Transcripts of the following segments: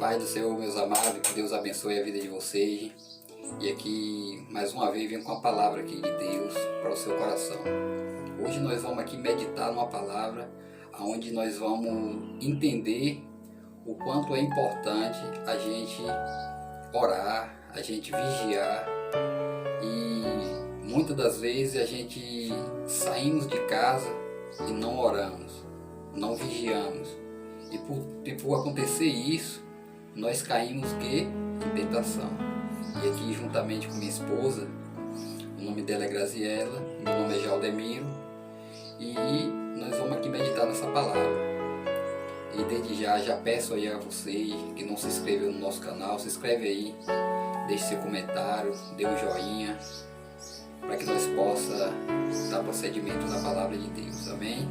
paz do Senhor, meus amados, que Deus abençoe a vida de vocês. E aqui, mais uma vez, venho com a palavra aqui de Deus para o seu coração. Hoje nós vamos aqui meditar numa palavra onde nós vamos entender o quanto é importante a gente orar, a gente vigiar. E muitas das vezes a gente saímos de casa e não oramos, não vigiamos. E por acontecer isso, nós caímos em tentação. E aqui, juntamente com minha esposa, o nome dela é Graziela, meu nome é Jaldemiro, e nós vamos aqui meditar nessa palavra. E desde já peço aí a vocês que não se inscreveram no nosso canal, se inscreve aí, deixe seu comentário, dê um joinha, para que nós possamos dar procedimento na palavra de Deus, amém?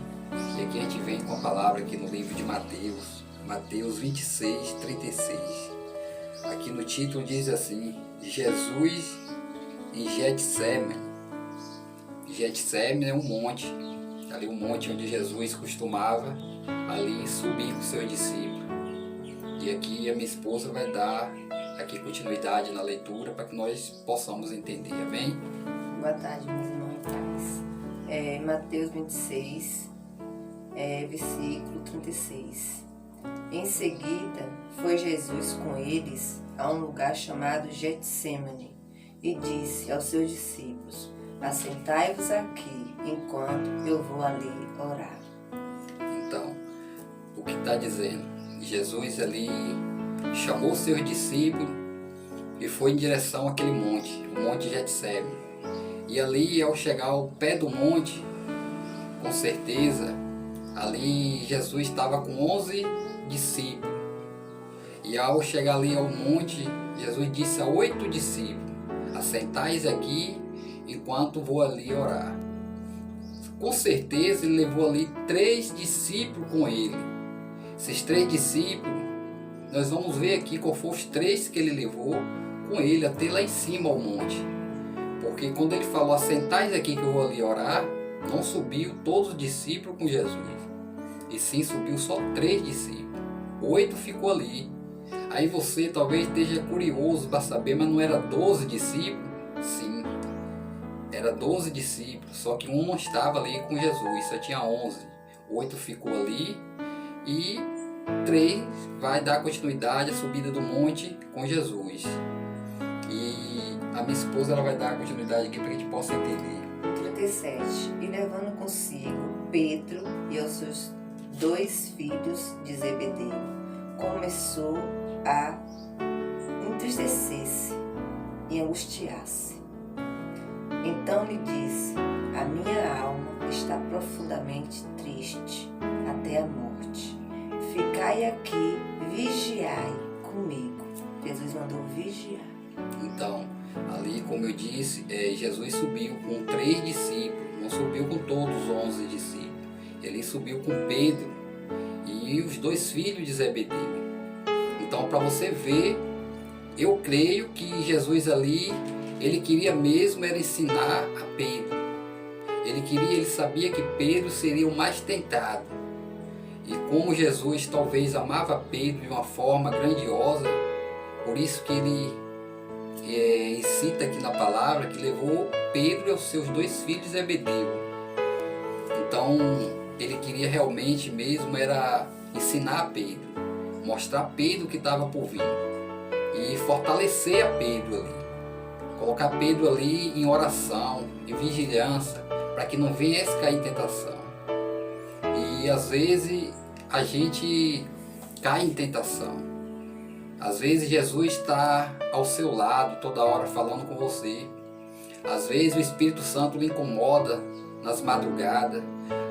E aqui a gente vem com a palavra aqui no livro de Mateus 26, 36. Aqui no título diz assim: Jesus em Getsemane. Getsemane é um monte, ali um monte onde Jesus costumava ali subir com seus discípulos. E aqui a minha esposa vai dar aqui continuidade na leitura para que nós possamos entender, amém? Boa tarde, meus irmãos e pais. Mateus 26, versículo 36. Em seguida, foi Jesus com eles a um lugar chamado Getsemane e disse aos seus discípulos: assentai-vos aqui, enquanto eu vou ali orar. Então, o que está dizendo? Jesus ali chamou seus discípulos e foi em direção àquele monte, o Monte Getsemane. E ali, ao chegar ao pé do monte, com certeza, ali Jesus estava com 11 discípulos. E ao chegar ali ao monte, Jesus disse a 8 discípulos: assentais aqui enquanto vou ali orar. Com certeza ele levou ali 3 discípulos com ele. Esses 3 discípulos, nós vamos ver aqui qual foram os 3 que ele levou com ele até lá em cima ao monte. Porque quando ele falou assentais aqui que eu vou ali orar, não subiu todos os discípulos com Jesus. E sim subiu só 3 discípulos. 8 ficou ali. Aí você talvez esteja curioso para saber, mas não era 12 discípulos? Sim, era 12 discípulos, só que um não estava ali com Jesus, só tinha 11. 8 ficou ali e 3 vai dar continuidade à subida do monte com Jesus. E a minha esposa ela vai dar continuidade aqui para que a gente possa entender. 37. E levando consigo Pedro e os seus 2 filhos de Zebedeu, começou a entristecer-se e angustiar-se. Então lhe disse: a minha alma está profundamente triste até a morte. Ficai aqui, vigiai comigo. Jesus mandou vigiar. Então, ali, como eu disse, Jesus subiu com 3 discípulos, não subiu com todos os 11 discípulos. Ele subiu com Pedro e os 2 filhos de Zebedeu. Então, para você ver, eu creio que Jesus ali, ele queria mesmo era ensinar a Pedro. Ele sabia que Pedro seria o mais tentado. E como Jesus talvez amava Pedro de uma forma grandiosa, por isso que ele cita aqui na palavra que levou Pedro e os seus 2 filhos Zebedeu. Então ele queria realmente mesmo era ensinar a Pedro, mostrar a Pedro que estava por vir e fortalecer a Pedro ali, colocar Pedro ali em oração, em vigilância, para que não viesse cair em tentação. E às vezes a gente cai em tentação. Às vezes Jesus está ao seu lado toda hora falando com você. Às vezes o Espírito Santo lhe incomoda nas madrugadas.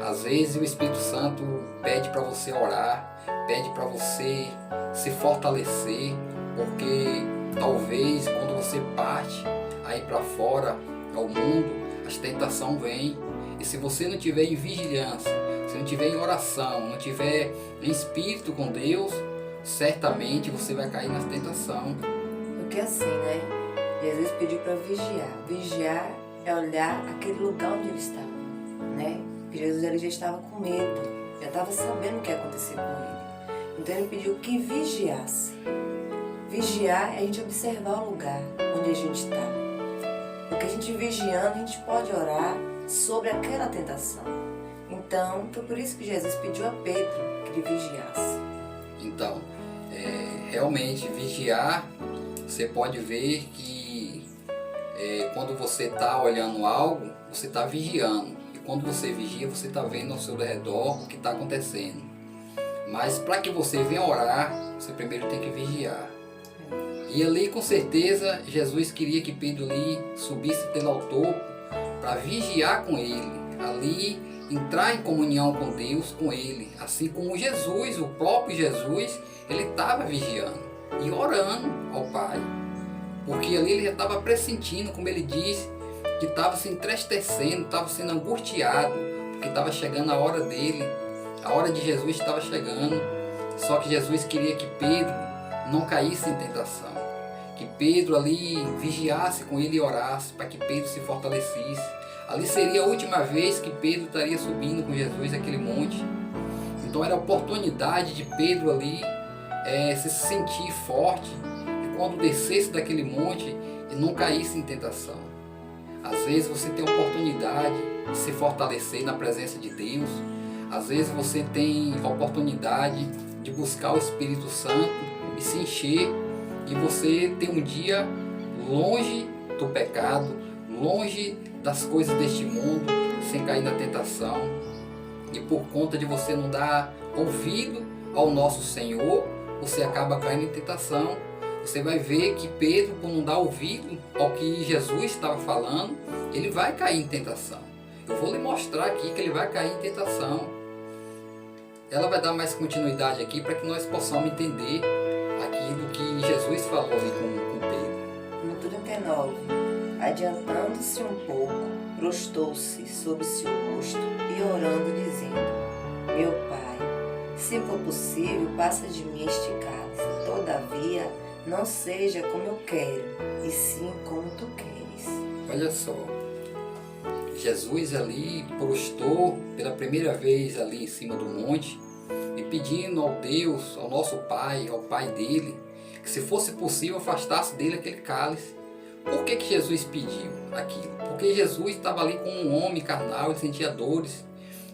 Às vezes o Espírito Santo pede para você orar, pede para você se fortalecer, porque talvez quando você parte aí para fora ao mundo, as tentações vêm. E se você não tiver em vigilância, se não tiver em oração, não tiver em espírito com Deus, certamente você vai cair na tentação. Porque assim, né? Jesus pediu para vigiar. Vigiar é olhar aquele lugar onde ele estava, né? Porque Jesus ele já estava com medo, já estava sabendo o que ia acontecer com ele. Então ele pediu que vigiasse. Vigiar é a gente observar o lugar onde a gente está. Porque a gente vigiando, a gente pode orar sobre aquela tentação. Então, foi por isso que Jesus pediu a Pedro que ele vigiasse. Então, realmente, vigiar, você pode ver que quando você está olhando algo, você está vigiando. E quando você vigia, você está vendo ao seu redor o que está acontecendo. Mas para que você venha orar, você primeiro tem que vigiar. E ali, com certeza, Jesus queria que Pedro ali subisse pelo topo para vigiar com ele. Ali, entrar em comunhão com Deus, com ele. Assim como Jesus, o próprio Jesus, ele estava vigiando e orando ao Pai. Porque ali ele já estava pressentindo, como ele disse, que estava se entristecendo, estava sendo angustiado, porque estava chegando a hora dele. A hora de Jesus estava chegando. Só que Jesus queria que Pedro não caísse em tentação. Que Pedro ali vigiasse com ele e orasse para que Pedro se fortalecesse. Ali seria a última vez que Pedro estaria subindo com Jesus aquele monte. Então era a oportunidade de Pedro ali se sentir forte. E quando descesse daquele monte, e não caísse em tentação. Às vezes você tem a oportunidade de se fortalecer na presença de Deus. Às vezes você tem a oportunidade de buscar o Espírito Santo e se encher. E você ter um dia longe do pecado, longe das coisas deste mundo, sem cair na tentação. E por conta de você não dar ouvido ao nosso Senhor, você acaba caindo em tentação. Você vai ver que Pedro, por não dar ouvido ao que Jesus estava falando, ele vai cair em tentação. Eu vou lhe mostrar aqui que ele vai cair em tentação. Ela vai dar mais continuidade aqui para que nós possamos entender aquilo que Jesus falou ali com Pedro. No 39, adiantando-se um pouco, prostou-se sobre seu rosto e orando, dizendo: Meu Pai, se for possível, passa de mim este cálice. Todavia, não seja como eu quero, e sim como tu queres. Olha só, Jesus ali prostou pela primeira vez ali em cima do monte e pedindo ao Deus, ao nosso Pai, ao Pai dele, que se fosse possível afastasse dele aquele cálice. Por que Jesus pediu aquilo? Porque Jesus estava ali como um homem carnal, ele sentia dores.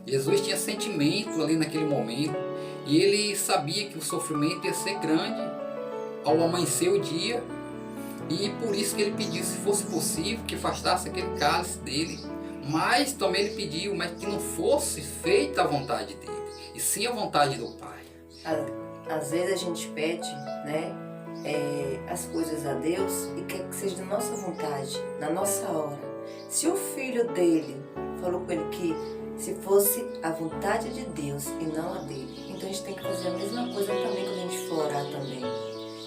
Jesus tinha sentimento ali naquele momento e ele sabia que o sofrimento ia ser grande ao amanhecer o dia. E por isso que ele pediu, se fosse possível, que afastasse aquele cálice dele. Mas também ele pediu, mas que não fosse feita a vontade dele, e sim a vontade do Pai. Às vezes a gente pede, as coisas a Deus e quer que seja da nossa vontade, na nossa hora. Se o filho dele falou com ele que se fosse a vontade de Deus e não a dele, então a gente tem que fazer a mesma coisa também quando a gente for orar também.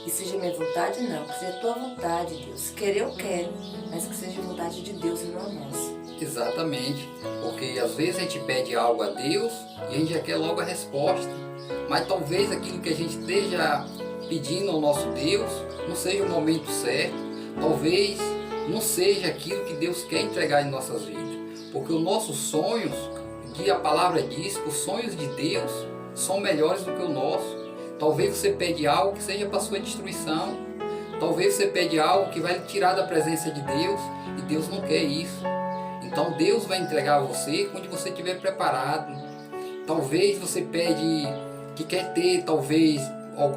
Que seja minha vontade, não, que seja a tua vontade, Deus. Querer eu quero, mas que seja a vontade de Deus e não a nossa. Exatamente, porque às vezes a gente pede algo a Deus e a gente já quer logo a resposta, mas talvez aquilo que a gente esteja pedindo ao nosso Deus não seja o momento certo, talvez não seja aquilo que Deus quer entregar em nossas vidas, porque os nossos sonhos, que a palavra diz que os sonhos de Deus são melhores do que o nosso. Talvez você pede algo que seja para sua destruição, talvez você pede algo que vai lhe tirar da presença de Deus, e Deus não quer isso. Então Deus vai entregar a você quando você estiver preparado. Talvez você pede que quer ter talvez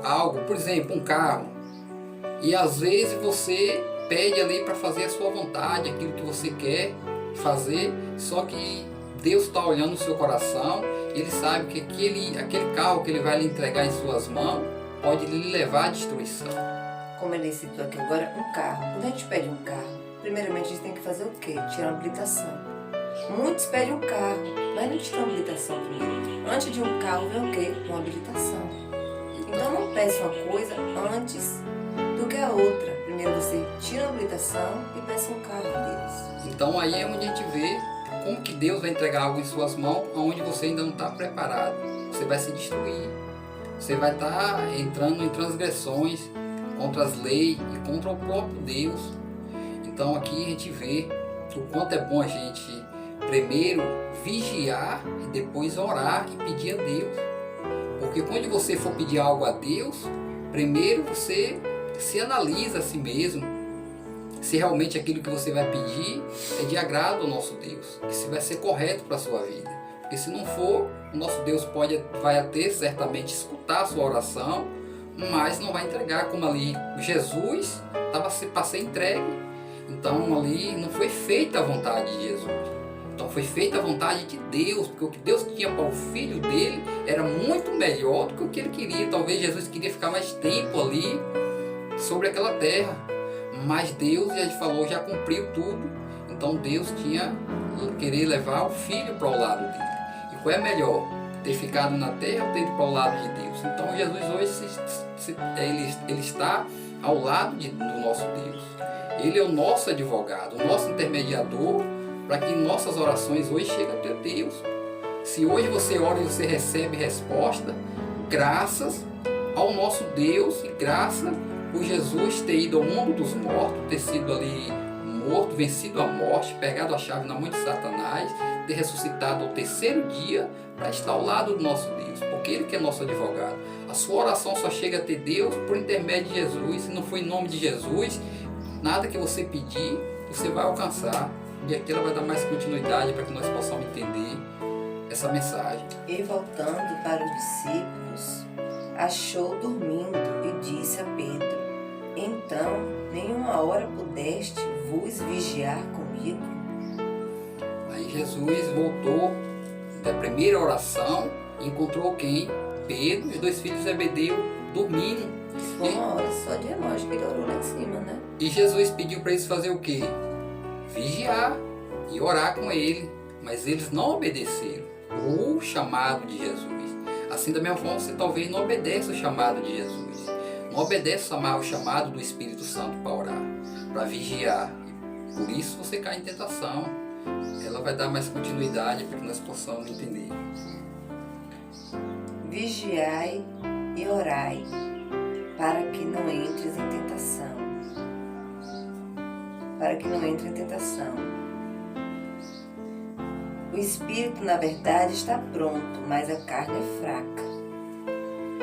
algo, por exemplo, um carro. E às vezes você pede ali para fazer a sua vontade, aquilo que você quer fazer, só que Deus está olhando o seu coração, ele sabe que aquele carro que ele vai lhe entregar em suas mãos pode lhe levar à destruição. Como ele citou aqui agora, um carro. Quando a gente pede um carro, primeiramente a gente tem que fazer o quê? Tirar uma habilitação. Muitos pedem um carro, mas não tiram a habilitação primeiro. Antes de um carro vem o quê? Uma habilitação. Então não peça uma coisa antes do que a outra. Primeiro você tira a habilitação e peça um carro a Deus. Então aí é onde a gente vê como que Deus vai entregar algo em suas mãos onde você ainda não está preparado. Você vai se destruir. Você vai estar entrando em transgressões contra as leis e contra o próprio Deus. Então aqui a gente vê o quanto é bom a gente primeiro vigiar e depois orar e pedir a Deus. Porque quando você for pedir algo a Deus, primeiro você se analisa a si mesmo, se realmente aquilo que você vai pedir é de agrado ao nosso Deus, que se vai ser correto para a sua vida. Porque se não for, o nosso Deus vai até certamente escutar a sua oração, mas não vai entregar, como ali Jesus estava para ser entregue. Então ali não foi feita a vontade de Jesus. Então foi feita a vontade de Deus, porque o que Deus tinha para o filho dele era muito melhor do que o que ele queria. Talvez Jesus queria ficar mais tempo ali sobre aquela terra, mas Deus, já falou, já cumpriu tudo. Então Deus tinha querer levar o filho para o lado dele. E qual é melhor? Ter ficado na terra ou ter ido para o lado de Deus? Então Jesus hoje ele está ao lado do nosso Deus. Ele é o nosso advogado, o nosso intermediador, para que nossas orações hoje cheguem até Deus. Se hoje você ora e você recebe resposta, graças ao nosso Deus e graças por Jesus ter ido ao mundo dos mortos, ter sido ali morto, vencido a morte, pegado a chave na mão de Satanás, ter ressuscitado ao terceiro dia para estar ao lado do nosso Deus, porque Ele que é nosso advogado. A sua oração só chega até Deus por intermédio de Jesus. Se não for em nome de Jesus, nada que você pedir, você vai alcançar. E aqui ela vai dar mais continuidade para que nós possamos entender essa mensagem. E voltando para os discípulos, achou dormindo e disse a Pedro: então, nenhuma hora pudeste vos vigiar comigo? Aí Jesus voltou da primeira oração e encontrou quem? Pedro e os dois filhos de Zebedeu dormindo. Foi uma hora só de relógio que ele orou lá em cima, né? E Jesus pediu para eles fazer o quê? Vigiar e orar com ele, mas eles não obedeceram o chamado de Jesus. Assim, da mesma forma, você talvez não obedece o chamado de Jesus, não obedece o chamado do Espírito Santo para orar, para vigiar. Por isso você cai em tentação. Ela vai dar mais continuidade para que nós possamos entender. Vigiai e orai, para que não entres em tentação. Para que não entre em tentação. O espírito, na verdade, está pronto, mas a carne é fraca.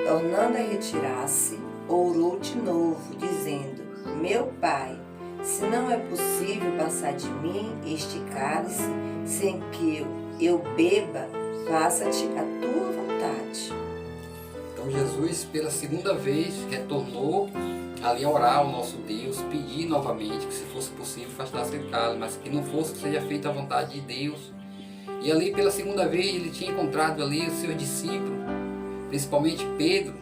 Tornando a retirar-se, orou de novo, dizendo: meu Pai, se não é possível passar de mim este cálice sem que eu beba, faça-te a tua vontade. Então Jesus, pela segunda vez, retornou ali a orar ao nosso Deus, pedir novamente que, se fosse possível, afastasse o cálice, mas que não fosse, que seja feita a vontade de Deus. E ali, pela segunda vez, ele tinha encontrado ali os seus discípulos, principalmente Pedro,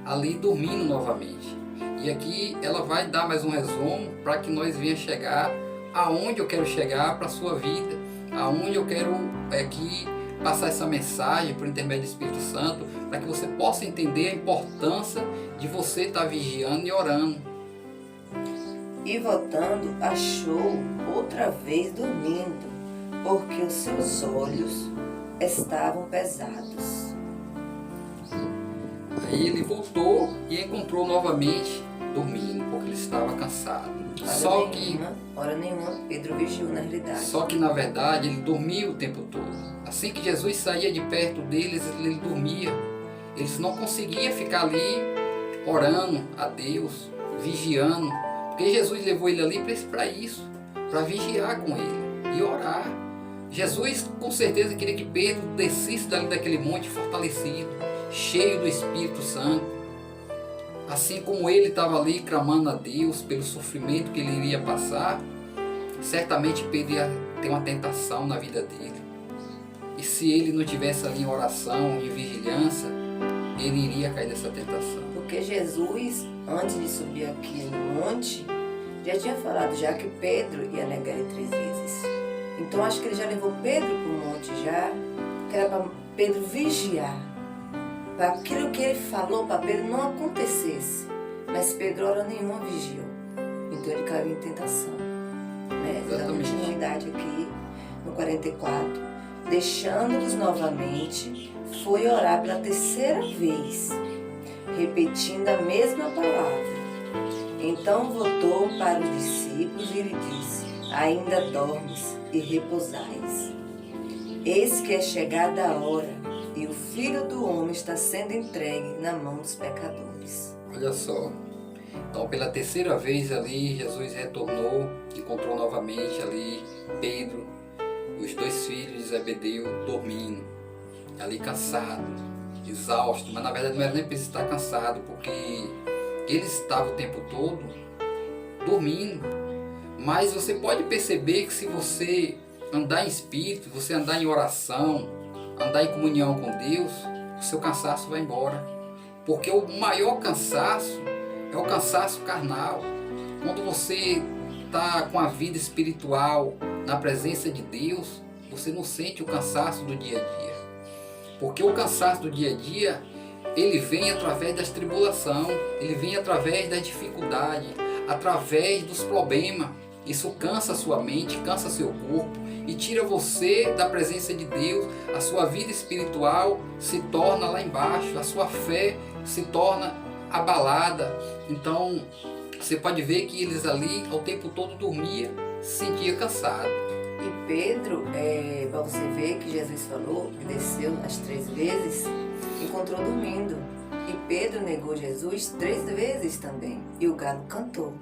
ali dormindo novamente. E aqui ela vai dar mais um resumo para que nós venhamos chegar aonde eu quero chegar para a sua vida, aonde eu quero aqui passar essa mensagem por intermédio do Espírito Santo, para que você possa entender a importância de você estar vigiando e orando. E voltando, achou outra vez dormindo, porque os seus olhos estavam pesados. Aí ele voltou e encontrou novamente dormindo, porque ele estava cansado. Hora nenhuma, Pedro vigiou na realidade. Só que na verdade ele dormia o tempo todo. Assim que Jesus saía de perto deles, ele dormia. Eles não conseguiam ficar ali orando a Deus, vigiando, porque Jesus levou ele ali para isso, para vigiar com ele e orar. Jesus com certeza queria que Pedro descesse daquele monte fortalecido, cheio do Espírito Santo. Assim como ele estava ali clamando a Deus pelo sofrimento que ele iria passar, certamente Pedro ia ter uma tentação na vida dele. E se ele não tivesse ali em oração, em vigilância, ele iria cair nessa tentação. Porque Jesus, antes de subir aqui no monte, já tinha falado já que Pedro ia negar ele 3 vezes. Então acho que ele já levou Pedro para o monte já, que era para Pedro vigiar, para aquilo que ele falou para Pedro não acontecesse. Mas Pedro, hora nenhuma, vigiou. Então ele caiu em tentação. Dando continuidade aqui no 44. Deixando-os novamente, foi orar pela 3ª vez, repetindo a mesma palavra. Então voltou para os discípulos e lhe disse: ainda dormes e repousais. Eis que é chegada a hora, e o Filho do Homem está sendo entregue na mão dos pecadores. Olha só, Então, pela terceira vez ali, Jesus retornou, encontrou novamente ali Pedro, os dois filhos de Zebedeu dormindo, ali cansado, exausto, mas na verdade não era nem preciso estar cansado, porque eles estavam o tempo todo dormindo. Mas você pode perceber que se você andar em espírito, você andar em oração, andar em comunhão com Deus, o seu cansaço vai embora. Porque o maior cansaço é o cansaço carnal. Quando você está com a vida espiritual na presença de Deus, você não sente o cansaço do dia a dia. Porque o cansaço do dia a dia, ele vem através das tribulações, ele vem através das dificuldades, através dos problemas. Isso cansa a sua mente, cansa seu corpo e tira você da presença de Deus. A sua vida espiritual se torna lá embaixo, a sua fé se torna abalada. Então você pode ver que eles ali ao tempo todo dormiam, se sentiam cansados. E Pedro, para você ver que Jesus falou que desceu as 3 vezes, encontrou dormindo. E Pedro negou Jesus 3 vezes também. E o galo cantou.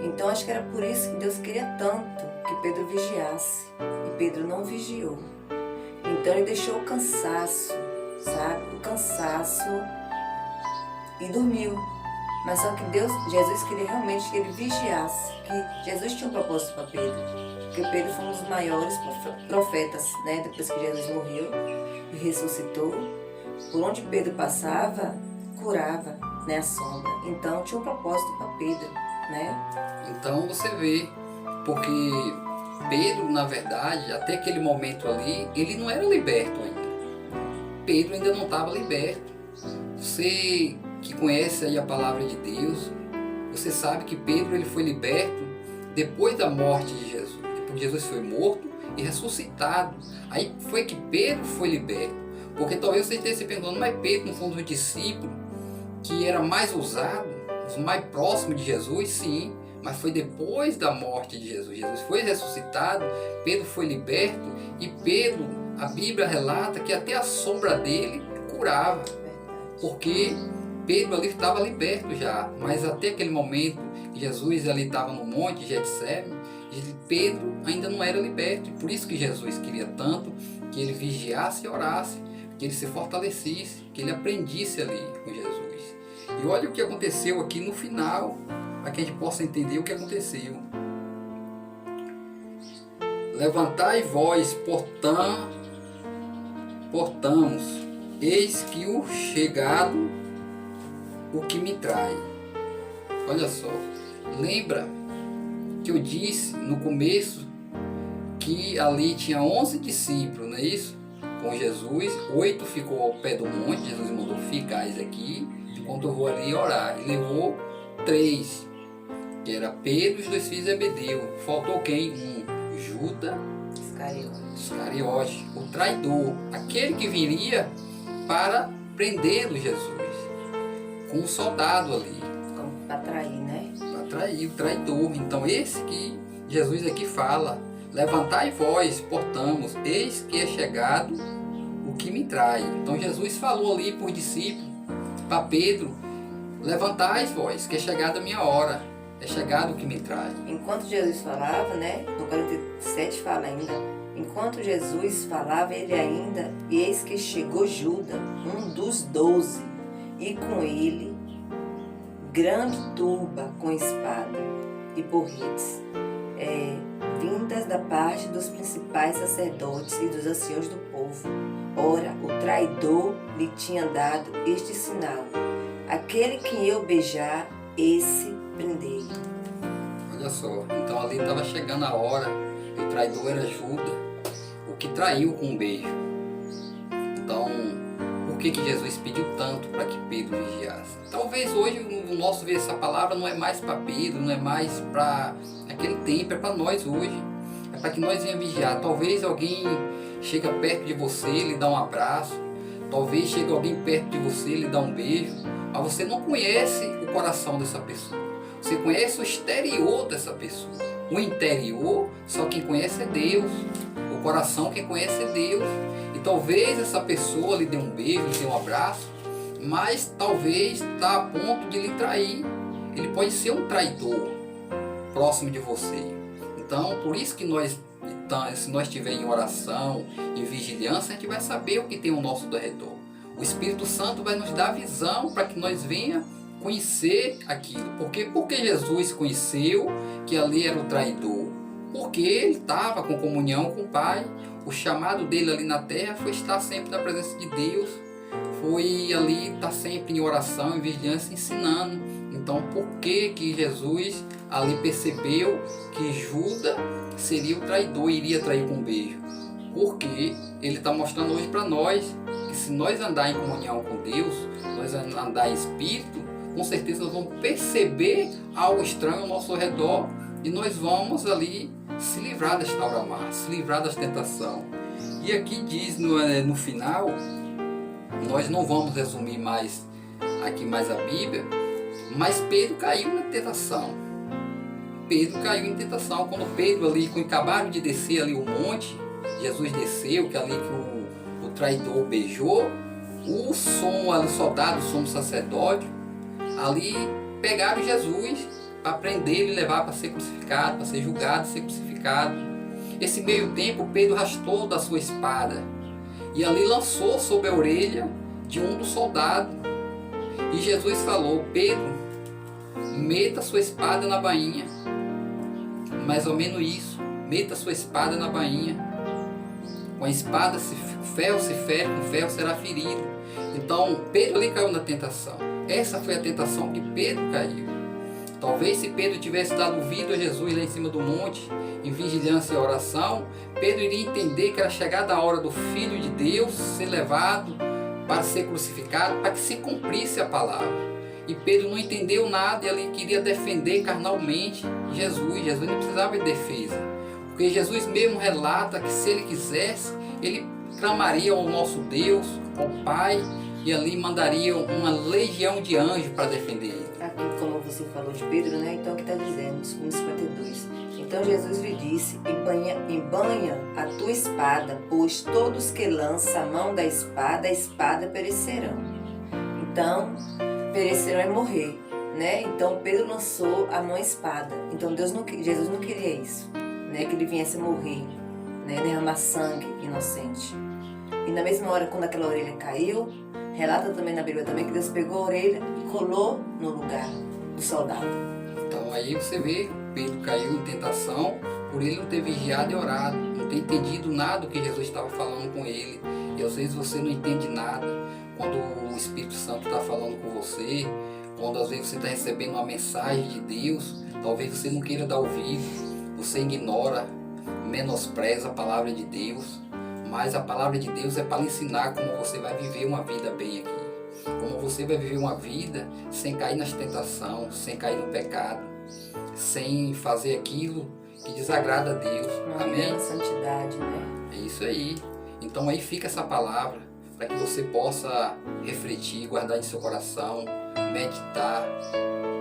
Então acho que era por isso que Deus queria tanto que Pedro vigiasse. E Pedro não vigiou. Então ele deixou o cansaço, sabe? O cansaço e dormiu. Mas só que Jesus queria realmente que ele vigiasse. Que Jesus tinha um propósito para Pedro. Porque Pedro foi um dos maiores profetas, né? Depois que Jesus morreu e ressuscitou. Por onde Pedro passava, curava, né? A sombra. Então tinha um propósito para Pedro, né? Então você vê, porque Pedro, na verdade, até aquele momento ali, ele não era liberto ainda. Pedro ainda não estava liberto. Você que conhece aí a palavra de Deus, você sabe que Pedro ele foi liberto depois da morte de Jesus. Depois Jesus foi morto e ressuscitado. Aí foi que Pedro foi liberto. Porque talvez você esteja se perguntando, mas Pedro não foi um dos discípulos que era mais ousado, os mais próximos de Jesus? Sim, mas foi depois da morte de Jesus. Jesus foi ressuscitado, Pedro foi liberto e Pedro, a Bíblia relata que até a sombra dele curava. Porque Pedro ali estava liberto já, mas até aquele momento que Jesus ali estava no monte de Getsêmani, Pedro ainda não era liberto. E por isso que Jesus queria tanto que ele vigiasse e orasse, que ele se fortalecesse, que ele aprendisse ali com Jesus. E olha o que aconteceu aqui no final, para que a gente possa entender o que aconteceu. Levantai vós, portamos, eis que o chegado, o que me trai. Olha só, lembra que eu disse no começo que ali tinha 11 discípulos, não é isso? Com Jesus, 8 ficou ao pé do monte, Jesus mandou ficais aqui, enquanto eu vou ali orar. E levou 3, que era Pedro e os 2 filhos de Zebedeu. Faltou quem? Judas Iscariote, o traidor, aquele que viria para prender o Jesus, com um soldado ali. Para trair, né? Para trair, o traidor. Então esse que Jesus aqui fala, levantai vós, portamos, eis que é chegado o que me trai. Então Jesus falou ali por discípulo, para Pedro, levantai vós, que é chegada a minha hora, é chegado o que me trai. Enquanto Jesus falava, né? No 47 fala ainda, enquanto Jesus falava, ele ainda, e eis que chegou Judas, um dos 12, e com ele grande turba com espada e porretes, vindas da parte dos principais sacerdotes e dos anciãos do povo. Ora, o traidor lhe tinha dado este sinal: aquele que eu beijar, esse prendei. Olha só, então ali estava chegando a hora, e o traidor era Judas, o que traiu com um beijo. Então, por que Jesus pediu tanto para que Pedro vigiasse? Talvez hoje o nosso ver essa palavra não é mais para Pedro, não é mais para aquele tempo, é para nós hoje. É para que nós venhamos vigiar. Talvez alguém chega perto de você, lhe dá um abraço. Talvez chegue alguém perto de você, lhe dá um beijo. Mas você não conhece o coração dessa pessoa. Você conhece o exterior dessa pessoa. O interior, só quem conhece é Deus. O coração, quem conhece é Deus. E talvez essa pessoa lhe dê um beijo, lhe dê um abraço, mas talvez está a ponto de lhe trair. ele pode ser um traidor próximo de você. Então, por isso que se nós estivermos em oração, em vigilância, a gente vai saber o que tem ao nosso redor. O Espírito Santo vai nos dar visão para que nós venha conhecer aquilo. Porque Jesus conheceu que ali era o traidor? Porque ele estava com comunhão com o Pai. O chamado dele ali na terra foi estar sempre na presença de Deus. Foi ali estar sempre em oração, em vigilância, ensinando. Então, por que Jesus ali percebeu que Judas seria o traidor e iria trair com um beijo? Porque ele está mostrando hoje para nós que se nós andar em comunhão com Deus, nós andar em espírito, com certeza nós vamos perceber algo estranho ao nosso redor e nós vamos ali se livrar desta aura má, se livrar das tentações. E aqui diz no final, nós não vamos resumir mais a Bíblia, mas Pedro caiu na tentação. Pedro caiu em tentação. Quando Pedro ali, quando acabaram de descer ali o monte, Jesus desceu, que ali que o traidor beijou, os soldados, o sumo sacerdote, ali pegaram Jesus para prender e levar para ser crucificado, para ser julgado, ser crucificado. Esse meio tempo, Pedro arrastou da sua espada e ali lançou sobre a orelha de um dos soldados. E Jesus falou: Pedro, meta sua espada na bainha. Mais ou menos isso, meta sua espada na bainha. Com a espada ferro se fere, com ferro será ferido. Então Pedro ali caiu na tentação. Essa foi a tentação que Pedro caiu. Talvez se Pedro tivesse dado ouvido a Jesus lá em cima do monte, em vigilância e oração, Pedro iria entender que era chegada a hora do Filho de Deus ser levado para ser crucificado, para que se cumprisse a palavra. E Pedro não entendeu nada e ele queria defender carnalmente Jesus. Jesus não precisava de defesa, porque Jesus mesmo relata que se ele quisesse, ele clamaria ao nosso Deus, ao Pai, e ali mandaria uma legião de anjos para defender ele. Aqui, como você falou de Pedro, né? Então aqui está dizendo, no 52. Então Jesus lhe disse: embanha a tua espada, pois todos que lançam a mão da espada, a espada perecerão. Então, perecerão é morrer, né? Então Pedro lançou a mão à espada. Então Jesus não queria isso, né? Que ele viesse morrer, né? Derramar sangue inocente. E na mesma hora, quando aquela orelha caiu, relata também na Bíblia também que Deus pegou a orelha e colou no lugar do soldado. Então aí você vê, Pedro caiu em tentação por ele não ter vigiado e orado, não ter entendido nada do que Jesus estava falando com ele. E às vezes você não entende nada quando o Espírito Santo está falando com você, quando às vezes você está recebendo uma mensagem de Deus, talvez você não queira dar ouvido, você ignora, menospreza a palavra de Deus. Mas a palavra de Deus é para lhe ensinar como você vai viver uma vida bem aqui. Como você vai viver uma vida sem cair nas tentações, sem cair no pecado, sem fazer aquilo que desagrada a Deus. Amém? Uma santidade, né? É isso aí. Então aí fica essa palavra para que você possa refletir, guardar em seu coração, meditar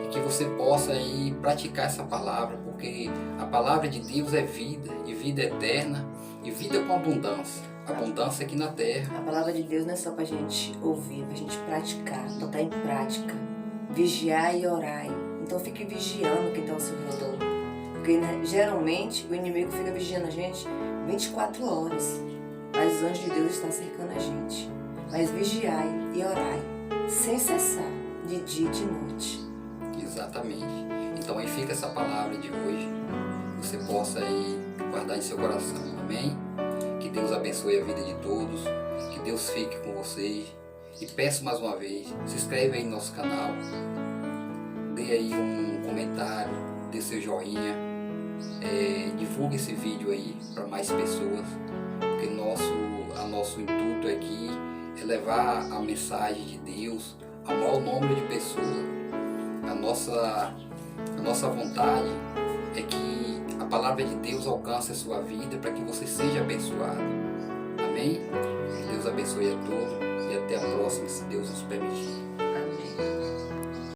e que você possa aí praticar essa palavra, porque a palavra de Deus é vida e vida eterna. E vida com abundância, abundância aqui na terra. A palavra de Deus não é só para a gente ouvir, é para a gente praticar, botar em prática, vigiar e orar. Então fique vigiando quem está ao seu redor, porque né, geralmente o inimigo fica vigiando a gente 24 horas, mas os anjos de Deus estão cercando a gente. Mas vigiai e orai, sem cessar, de dia e de noite. Exatamente. Então aí fica essa palavra de hoje, você possa aí guardar em seu coração. Amém? Que Deus abençoe a vida de todos, que Deus fique com vocês. E peço mais uma vez, se inscreve aí no nosso canal, dê aí um comentário, dê seu joinha, divulgue esse vídeo aí para mais pessoas, porque nosso intuito aqui é levar a mensagem de Deus ao maior número de pessoas. A nossa vontade é que a palavra de Deus alcance a sua vida para que você seja abençoado. Amém? Que Deus abençoe a todos e até a próxima, se Deus nos permitir.